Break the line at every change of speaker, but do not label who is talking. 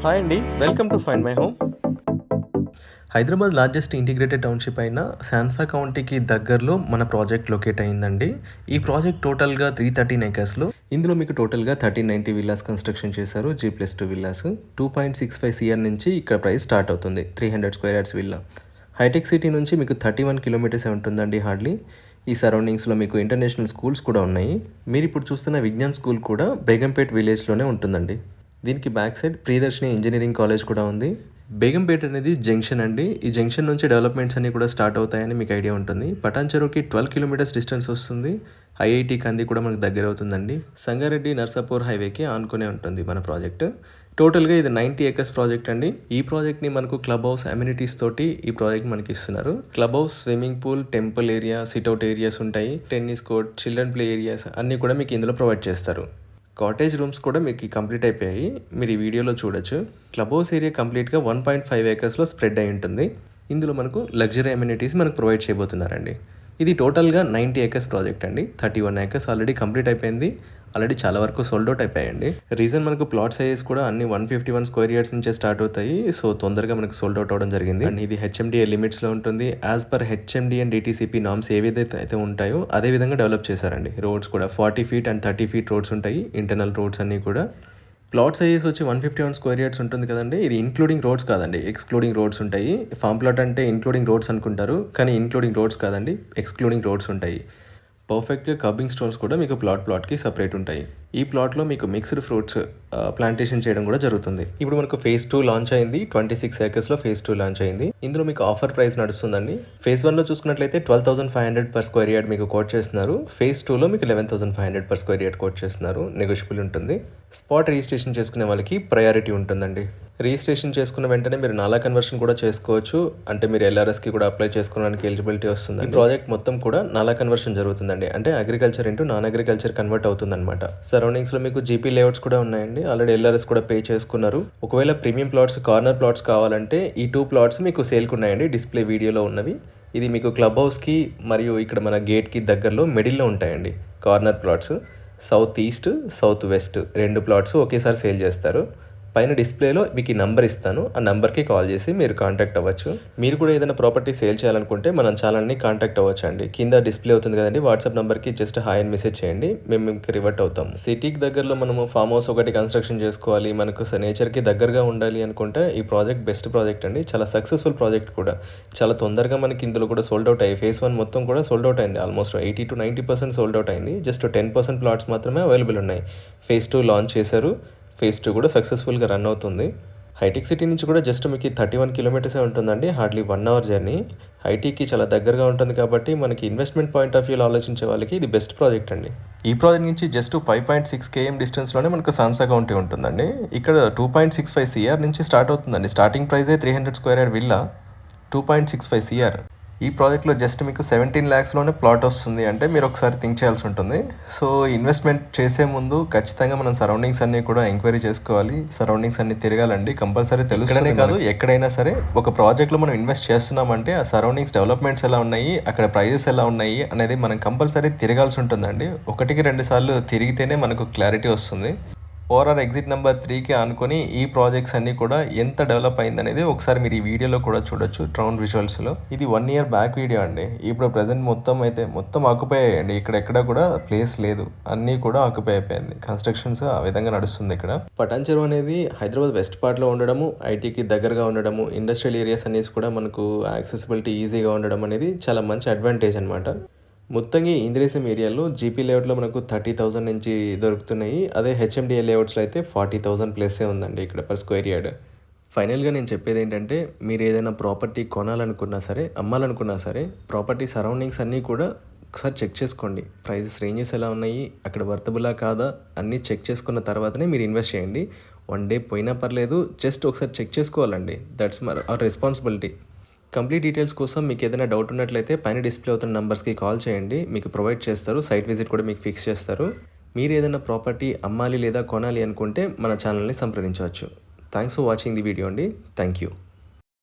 Hi అండి, welcome to find my home. Hyderabad largest integrated township అయిన శాంసా కౌంటీకి దగ్గరలో మన ప్రాజెక్ట్ లొకేట్ అయిందండి. ఈ ప్రాజెక్ట్ టోటల్గా 313 ఏకర్స్లో. ఇందులో మీకు టోటల్గా 1390 విల్లాస్ కన్స్ట్రక్షన్ చేశారు. G+2 విల్లాస్ 2.65 CR నుంచి ఇక్కడ ప్రైస్ స్టార్ట్ అవుతుంది. 300 స్క్వేర్ యార్డ్స్ విల్లా. హైటెక్ సిటీ నుంచి మీకు 31 కిలోమీటర్స్ ఉంటుందండి హార్డ్లీ. ఈ సరౌండింగ్స్లో మీకు ఇంటర్నేషనల్ స్కూల్స్ కూడా ఉన్నాయి. మీరు ఇప్పుడు చూస్తున్న విజ్ఞాన్ స్కూల్ కూడా బేగంపేట్ విలేజ్లోనే ఉంటుందండి. దీనికి back side Priyadarshini engineering college కూడా ఉంది. బేగంపేట్ అనేది జంక్షన్ అండి. ఈ జంక్షన్ నుంచి డెవలప్మెంట్స్ అన్నీ కూడా స్టార్ట్ అవుతాయని మీకు ఐడియా ఉంటుంది. పటాన్ చెరువుకి 12 కిలోమీటర్స్ డిస్టెన్స్ వస్తుంది. IIT కంది కూడా మనకు దగ్గర అవుతుందండి. సంగారెడ్డి నర్సాపూర్ హైవేకి ఆనుకునే ఉంటుంది మన ప్రాజెక్ట్. టోటల్గా ఇది 90 ఏకర్స్ ప్రాజెక్ట్ అండి. ఈ ప్రాజెక్ట్ని మనకు క్లబ్ హౌస్ అమ్యూనిటీస్ తోటి ఈ ప్రాజెక్ట్ మనకి ఇస్తున్నారు. Club house, swimming pool, temple area, sit out areas ఉంటాయి. Tennis court, children play areas అన్నీ కూడా మీకు ఇందులో ప్రొవైడ్ చేస్తారు. కాటేజ్ రూమ్స్ కూడా మీకు కంప్లీట్ అయిపోయాయి. మీరు ఈ వీడియోలో చూడొచ్చు. క్లబ్ హౌస్ ఏరియా కంప్లీట్గా 1.5 ఏకర్స్లో స్ప్రెడ్ అయి ఉంటుంది. ఇందులో మనకు లగ్జరీ అమ్యూనిటీస్ మనకు ప్రొవైడ్ చేయబోతున్నారండి. ఇది టోటల్గా 90 ఏకర్స్ ప్రాజెక్ట్ అండి. 31 ఏకర్స్ ఆల్రెడీ కంప్లీట్ అయిపోయింది. ఆల్రెడీ చాలా వరకు సోల్డ్ అవుట్ అయిపోయాయండి. రీజన్ మనకు ప్లాట్ సైజెస్ కూడా అన్ని 151 స్క్వేర్ యార్డ్స్ నుంచే స్టార్ట్ అవుతాయి. సో తొందరగా మనకు సోల్డ్ అవుట్ అవడం జరిగింది. అండ్ ఇది HMDA లిమిట్స్లో ఉంటుంది. As per HMDA and DTCP norms ఏవైతే అయితే ఉంటాయో అదే విధంగా డెవలప్ చేశారండి. రోడ్స్ కూడా 40 ఫీట్ అండ్ 30 ఫీట్ రోడ్స్ ఉంటాయి. ఇంటర్నల్ రోడ్స్ అన్నీ కూడా. ప్లాట్ సైజెస్ వచ్చి 151 స్క్వేర్ యార్డ్స్ ఉంటుంది కదండి. ఇది ఇంక్లూడింగ్ రోడ్స్ కాదండి, ఎక్స్క్లూడింగ్ రోడ్స్ ఉంటాయి. ఫామ్ ప్లాట్ అంటే ఇంక్లూడింగ్ రోడ్స్ అనుకుంటారు, కానీ ఇంక్లూడింగ్ రోడ్స్ కాదండి, ఎక్స్క్లూడింగ్ రోడ్స్ ఉంటాయి. పర్ఫెక్ట్గా కర్బింగ్ స్టోన్స్ కూడా మీకు ప్లాట్కి సపరేట్ ఉంటాయి. ఈ ప్లాట్లో మీకు మిక్స్డ్ ఫ్రూట్స్ ప్లాంటేషన్ చేయడం కూడా జరుగుతుంది. ఇప్పుడు మనకు phase 2 లాంచ్ అయింది. 26 ఏకర్స్లో phase 2 లాంచ్ అయింది. ఇందులో మీకు ఆఫర్ ప్రైస్ నడుస్తుందండి. phase 1లో చూసుకున్నట్లయితే 12,500 పర్ స్క్వేర్ యార్డ్ మీకు కోట్ చేస్తున్నారు. phase 2లో మీకు 11,500 పర్ స్క్వేర్ యార్డ్ కోట్ చేస్తున్నారు. నెగోషియబుల్ ఉంటుంది. స్పాట్ రిజిస్ట్రేషన్ చేసుకునే వాళ్ళకి ప్రయారిటీ ఉంటుందండి. రిజిస్ట్రేషన్ చేసుకున్న వెంటనే మీరు నాలా కన్వర్షన్ కూడా చేసుకోవచ్చు. అంటే మీరు LRSకి కూడా అప్లై చేసుకోవడానికి ఎలిజిబిలిటీ వస్తుంది. ఈ ప్రాజెక్ట్ మొత్తం కూడా నాలా కన్వర్షన్ జరుగుతుందండి. అంటే agriculture into non agriculture convert అవుతుందన్నమాట. సరౌండింగ్స్లో మీకు GP లేఅవుట్స్ కూడా ఉన్నాయండి. ఆల్రెడీ LRS కూడా పే చేసుకున్నారు. ఒకవేళ ప్రీమియం ప్లాట్స్, కార్నర్ ప్లాట్స్ కావాలంటే ఈ 2 ప్లాట్స్ మీకు సేల్కి ఉన్నాయండి. డిస్ప్లే వీడియోలో ఉన్నవి. ఇది మీకు క్లబ్ హౌస్కి మరియు ఇక్కడ మన గేట్కి దగ్గరలో మిడిల్లో ఉంటాయండి corner plots. South east, south west 2 plots ఒకేసారి సేల్ చేస్తారు. పైన డిస్ప్లేలో మీకు ఈ నెంబర్ ఇస్తాను. ఆ నెంబర్కి కాల్ చేసి మీరు కాంటాక్ట్ అవ్వచ్చు. మీరు కూడా ఏదైనా ప్రాపర్టీ సేల్ చేయాలనుకుంటే మన ఛానల్ని కాంటాక్ట్ అవ్వచ్చు అండి. కింద డిస్ప్లే అవుతుంది కదండి, వాట్సాప్ నెంబర్కి జస్ట్ హాయ్ అని మెసేజ్ చేయండి. మేము మీకు రివర్ట్ అవుతాం. సిటీకి దగ్గరలో మనము ఫామ్ హౌస్ ఒకటి కన్స్ట్రక్షన్ చేసుకోవాలి, మనకు నేచర్కి దగ్గరగా ఉండాలి అనుకుంటే ఈ ప్రాజెక్ట్ బెస్ట్ ప్రాజెక్ట్ అండి. చాలా సక్సెస్ఫుల్ ప్రాజెక్ట్ కూడా. చాలా తొందరగా మనకి ఇందులో కూడా సోల్డ్ అవుట్ అయ్యి phase 1 మొత్తం కూడా సోల్డ్ అవుట్ అయింది. ఆల్మోస్ట్ 80 to 90% సోల్డ్ అవుట్ అయింది. జస్ట్ 10% ప్లాట్స్ మాత్రమే అవైలబుల్ ఉన్నాయి. phase 2 లాంచ్ చేశారు. phase 2 కూడా సక్సెస్ఫుల్గా రన్ అవుతుంది. హైటెక్ సిటీ నుంచి కూడా జస్ట్ మీకు 31 కిలోమీటర్సే ఉంటుందండి. Hardly 1 hour journey. ఐటీకి చాలా దగ్గరగా ఉంటుంది కాబట్టి మనకి ఇన్వెస్ట్మెంట్ పాయింట్ ఆఫ్ వ్యూలో ఆలోచించే వాళ్ళకి ఇది బెస్ట్ ప్రాజెక్ట్ అండి. ఈ ప్రాజెక్ట్ నుంచి జస్ట్ 5.6 km డిస్టెన్స్లోనే మనకు సాన్సా కౌంటీ ఉంటుందండి. ఇక్కడ 2.65 CR నుంచి స్టార్ట్ అవుతుందండి. స్టార్టింగ్ ప్రైజే 300 స్క్వేర్ యార్డ్ విల్లా 2.65 CR. ఈ ప్రాజెక్ట్లో జస్ట్ మీకు 17 lakhsలోనే ప్లాట్ వస్తుంది అంటే మీరు ఒకసారి థింక్ చేయాల్సి ఉంటుంది. సో ఇన్వెస్ట్మెంట్ చేసే ముందు ఖచ్చితంగా మనం సరౌండింగ్స్ అన్నీ కూడా ఎంక్వైరీ చేసుకోవాలి. సరౌండింగ్స్ అన్ని తిరగాలండి, కంపల్సరీ తెలుస్తూనే కాదు ఎక్కడైనా సరే ఒక ప్రాజెక్ట్లో మనం ఇన్వెస్ట్ చేస్తున్నామంటే ఆ సరౌండింగ్స్ డెవలప్మెంట్స్ ఎలా ఉన్నాయి, అక్కడ ప్రైజెస్ ఎలా ఉన్నాయి అనేది మనం కంపల్సరీ తిరగాల్సి ఉంటుందండి. 1-2 సార్లు తిరిగితేనే మనకు క్లారిటీ వస్తుంది. ఓఆర్ఆర్ ఎగ్జిట్ నెంబర్ 3కి ఆనుకొని ఈ ప్రాజెక్ట్స్ అన్నీ కూడా ఎంత డెవలప్ అయిందనేది ఒకసారి మీరు ఈ వీడియోలో కూడా చూడొచ్చు. డ్రోన్ విజువల్స్లో ఇది 1 year బ్యాక్ వీడియో అండి. ఇప్పుడు ప్రజెంట్ మొత్తం ఆక్యుపై అయ్యాయండి. ఇక్కడ ఎక్కడ కూడా ప్లేస్ లేదు, అన్నీ కూడా ఆక్యుపై అయిపోయింది. కన్స్ట్రక్షన్స్ ఆ విధంగా నడుస్తుంది. ఇక్కడ పటాన్ చెరువు అనేది హైదరాబాద్ వెస్ట్ పార్ట్లో ఉండడము, ఐటీకి దగ్గరగా ఉండడము, ఇండస్ట్రియల్ ఏరియాస్ అనేసి కూడా మనకు యాక్సెసిబిలిటీ ఈజీగా ఉండడం అనేది చాలా మంచి అడ్వాంటేజ్ అనమాట. మొత్తంగా ఇంద్రేసం ఏరియాలో GP లేఅవుట్లో మనకు 30,000 నుంచి దొరుకుతున్నాయి. అదే HMDA లేఅవుట్స్లో అయితే 40,000 ప్లస్సే ఉందండి ఇక్కడ పర్ స్క్వేర్ యార్డ్. ఫైనల్గా నేను చెప్పేది ఏంటంటే మీరు ఏదైనా ప్రాపర్టీ కొనాలనుకున్నా సరే, అమ్మాలనుకున్నా సరే, ప్రాపర్టీ సరౌండింగ్స్ అన్నీ కూడా ఒకసారి చెక్ చేసుకోండి. ప్రైజెస్ రేంజెస్ ఎలా ఉన్నాయి, అక్కడ వర్తబులా కాదా అన్నీ చెక్ చేసుకున్న తర్వాతనే మీరు ఇన్వెస్ట్ చేయండి. 1 day పోయినా పర్లేదు, జస్ట్ ఒకసారి చెక్ చేసుకోవాలండి. That's our responsibility. Complete details కోసం మీకు ఏదైనా డౌట్ ఉన్నట్లయితే పైన డిస్ప్లే అవుతున్న నెంబర్స్కి కాల్ చేయండి. మీకు ప్రొవైడ్ చేస్తారు. సైట్ విజిట్ కూడా మీకు ఫిక్స్ చేస్తారు. మీరు ఏదైనా ప్రాపర్టీ అమ్మాలి లేదా కొనాలి అనుకుంటే మన ఛానల్ని సంప్రదించవచ్చు. Thanks for watching the video అండి. Thank you.